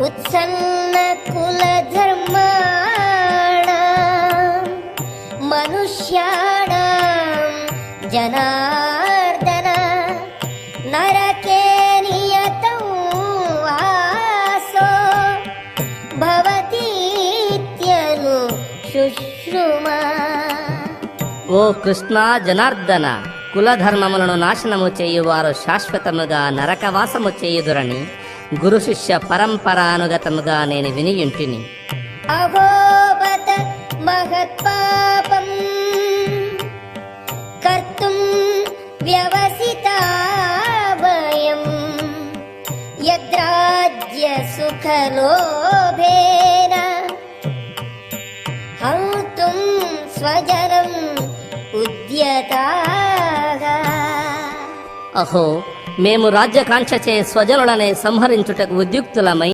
उत्सन्न कुलधर्माणां मनुष्याणां जनार्दन नरके नियतौ वासो भवतीत्यनु शुश्रुमा. ఓ కృష్ణ జనార్దన, కులధర్మములను నాశనము చేయువారు శాశ్వతముగా నరకవాసము చేయుదురని గురు శిష్య పరంపరానుగతముగా నేను వినియుంటిని. అహోబత మహత్పాపం కర్తుం వ్యవసితా వయం యద్రాజ్య సుఖలోభేన హంతుం స్వజనం ఉద్యతాః. అహో, మేము రాజ్యకాంక్షచే స్వజనులనే సంహరించుటకు ఉద్యుక్తులమై